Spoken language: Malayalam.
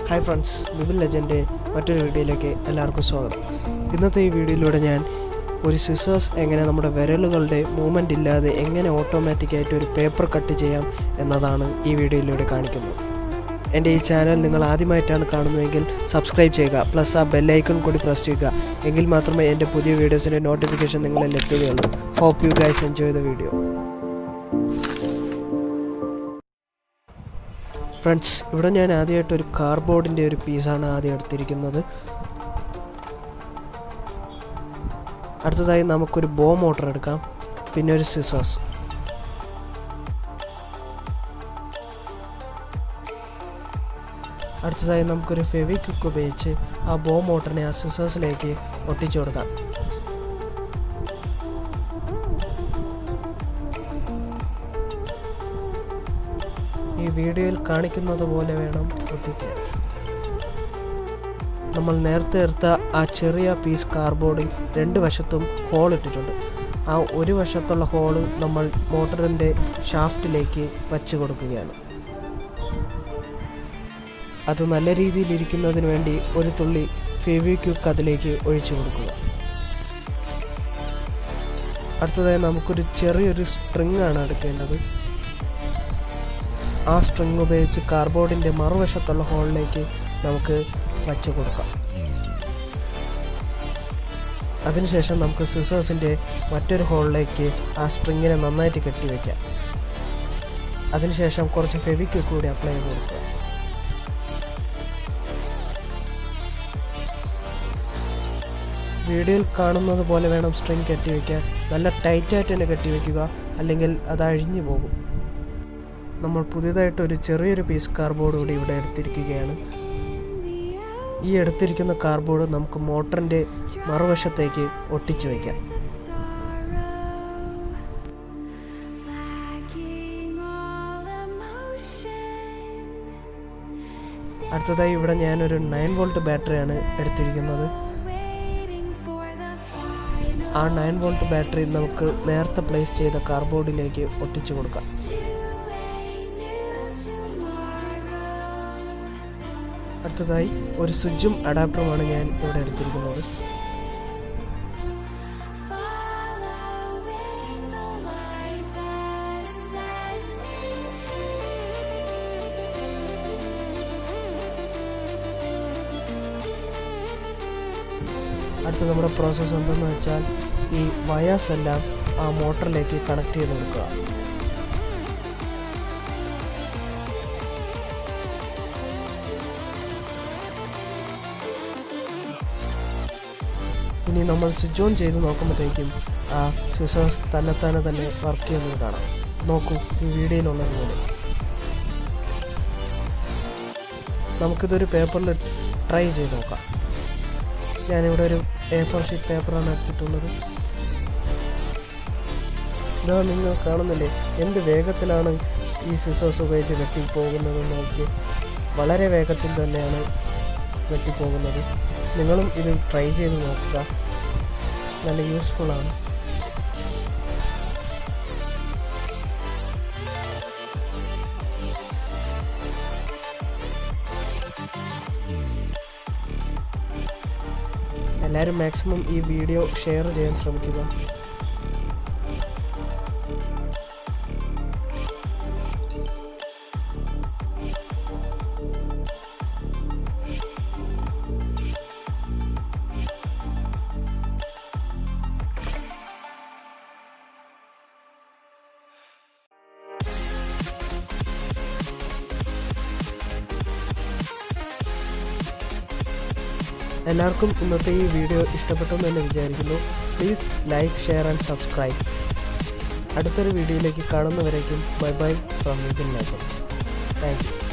ഹായ് ഫ്രണ്ട്സ്, വിപിൻ ലെജൻ്റെ മറ്റൊരു വീഡിയോയിലേക്ക് എല്ലാവർക്കും സ്വാഗതം. ഇന്നത്തെ ഈ വീഡിയോയിലൂടെ ഞാൻ ഒരു സിസേഴ്സ് എങ്ങനെ നമ്മുടെ വിരലുകളുടെ മൂവ്മെൻ്റ് ഇല്ലാതെ എങ്ങനെ ഓട്ടോമാറ്റിക്കായിട്ട് ഒരു പേപ്പർ കട്ട് ചെയ്യാം എന്നതാണ് ഈ വീഡിയോയിലൂടെ കാണിക്കുന്നത്. എൻ്റെ ഈ ചാനൽ നിങ്ങൾ ആദ്യമായിട്ടാണ് കാണുന്നതെങ്കിൽ സബ്സ്ക്രൈബ് ചെയ്യുക, പ്ലസ് ആ ബെല്ലൈക്കൺ കൂടി പ്രസ് ചെയ്യുക. എങ്കിൽ മാത്രമേ എൻ്റെ പുതിയ വീഡിയോസിൻ്റെ നോട്ടിഫിക്കേഷൻ നിങ്ങളിൽ എത്തുകയുള്ളൂ. Hope you guys enjoy the video. Friends, ഇവിടെ ഞാൻ ആദ്യമായിട്ട് ഒരു കാർഡ്ബോർഡിൻ്റെ ഒരു പീസാണ് ആദ്യം എടുത്തിരിക്കുന്നത്. അടുത്തതായി നമുക്കൊരു ബോ മോട്ടർ എടുക്കാം, പിന്നെ ഒരു സിസേഴ്സ്. അടുത്തതായി നമുക്കൊരു ഫെവിക്വിക്ക് ഉപയോഗിച്ച് ആ ബോ മോട്ടറിനെ ആ സിസേഴ്സിലേക്ക് ഒട്ടിച്ചു കൊടുക്കാം. ഈ വീഡിയോയിൽ കാണിക്കുന്നത് പോലെ വേണം ഒട്ടിക്കാൻ. നമ്മൾ നേരത്തെ എടുത്ത ആ ചെറിയ പീസ് കാർഡ്ബോർഡിൽ രണ്ട് വശത്തും ഹോൾ ഇട്ടിട്ടുണ്ട്. ആ ഒരു വശത്തുള്ള ഹോള് നമ്മൾ മോട്ടറിൻ്റെ ഷാഫ്റ്റിലേക്ക് വച്ച് കൊടുക്കുകയാണ്. അത് നല്ല രീതിയിൽ ഇരിക്കുന്നതിന് വേണ്ടി ഒരു തുള്ളി ഫെവിക്വിക്ക് അതിലേക്ക് ഒഴിച്ചു കൊടുക്കുക. അടുത്തതായി നമുക്കൊരു ചെറിയൊരു സ്ട്രിങ് ആണ് എടുക്കേണ്ടത്. ആ സ്ട്രിങ് ഉപയോഗിച്ച് കാർഡ്ബോർഡിൻ്റെ മറുവശത്തുള്ള ഹോളിലേക്ക് നമുക്ക് വച്ച് കൊടുക്കാം. അതിനുശേഷം നമുക്ക് സിസേഴ്സിൻ്റെ മറ്റൊരു ഹോളിലേക്ക് ആ സ്ട്രിങ്ങിനെ നന്നായിട്ട് കെട്ടിവെക്കാം. അതിനുശേഷം കുറച്ച് ഫെവിക്വിക്ക് കൂടി അപ്ലൈ ചെയ്ത് കൊടുക്കുക. വീഡിയോയിൽ കാണുന്നത് പോലെ വേണം സ്ട്രിങ് കെട്ടിവെക്കാൻ. നല്ല ടൈറ്റായിട്ട് തന്നെ കെട്ടിവെക്കുക, അല്ലെങ്കിൽ അത് അഴിഞ്ഞു പോകും. നമ്മൾ പുതിയതായിട്ടൊരു ചെറിയൊരു പീസ് കാർഡ്ബോർഡ് കൂടി ഇവിടെ എടുത്തിരിക്കുകയാണ്. ഈ എടുത്തിരിക്കുന്ന കാർഡ്ബോർഡ് നമുക്ക് മോട്ടറിൻ്റെ മറുവശത്തേക്ക് ഒട്ടിച്ചു വയ്ക്കാം. അടുത്തതായി ഇവിടെ ഞാനൊരു 9 വോൾട്ട് ബാറ്ററിയാണ് എടുത്തിരിക്കുന്നത്. ആ 9 വോൾട്ട് ബാറ്ററി നമുക്ക് നേരത്തെ പ്ലേസ് ചെയ്ത കാർഡ്ബോർഡിലേക്ക് ഒട്ടിച്ചു കൊടുക്കാം. അടുത്തതായി ഒരു സ്വിച്ചും അഡാപ്റ്ററുമാണ് ഞാൻ ഇവിടെ എടുത്തിരിക്കുന്നത്. അടുത്ത നമ്മുടെ പ്രോസസ്സ് എന്തെന്ന് വെച്ചാൽ ഈ വയേഴ്സ് എല്ലാം ആ മോട്ടറിലേക്ക് കണക്ട് ചെയ്ത് കൊടുക്കുക. ഇനി നമ്മൾ സ്വിച്ച് ഓൺ ചെയ്ത് നോക്കുമ്പോഴത്തേക്കും ആ സിസേഴ്സ് തന്നെ വർക്ക് ചെയ്യുന്നത് കാണാം. നോക്കൂ, ഈ വീഡിയോയിലുള്ളതുപോലെ. നമുക്കിതൊരു പേപ്പറിൽ ട്രൈ ചെയ്ത് നോക്കാം. ഞാനിവിടെ ഒരു A4 ഷീറ്റ് പേപ്പറാണ് എടുത്തിട്ടുള്ളത്. ഇതാ നിങ്ങൾ കാണുന്നില്ലേ എന്ത് വേഗത്തിലാണ് ഈ സിസേഴ്സ് ഉപയോഗിച്ച് വെട്ടിപ്പോകുന്നത് നോക്കി. വളരെ വേഗത്തിൽ തന്നെയാണ് വെട്ടിപ്പോകുന്നത്. നിങ്ങളും ഇത് ട്രൈ ചെയ്ത് നോക്കുക, നല്ല യൂസ്ഫുള്ളാണ്. എല്ലാവരും മാക്സിമം ഈ വീഡിയോ ഷെയർ ചെയ്യാൻ ശ്രമിക്കുക. എല്ലാവർക്കും ഇന്നത്തെ ഈ വീഡിയോ ഇഷ്ടപ്പെട്ടു എന്ന് തന്നെ വിചാരിക്കുന്നു. Please like, share and subscribe. അടുത്തൊരു വീഡിയോയിലേക്ക് കാണുന്നവരേക്കും bye bye from Vipin legend. Thank U.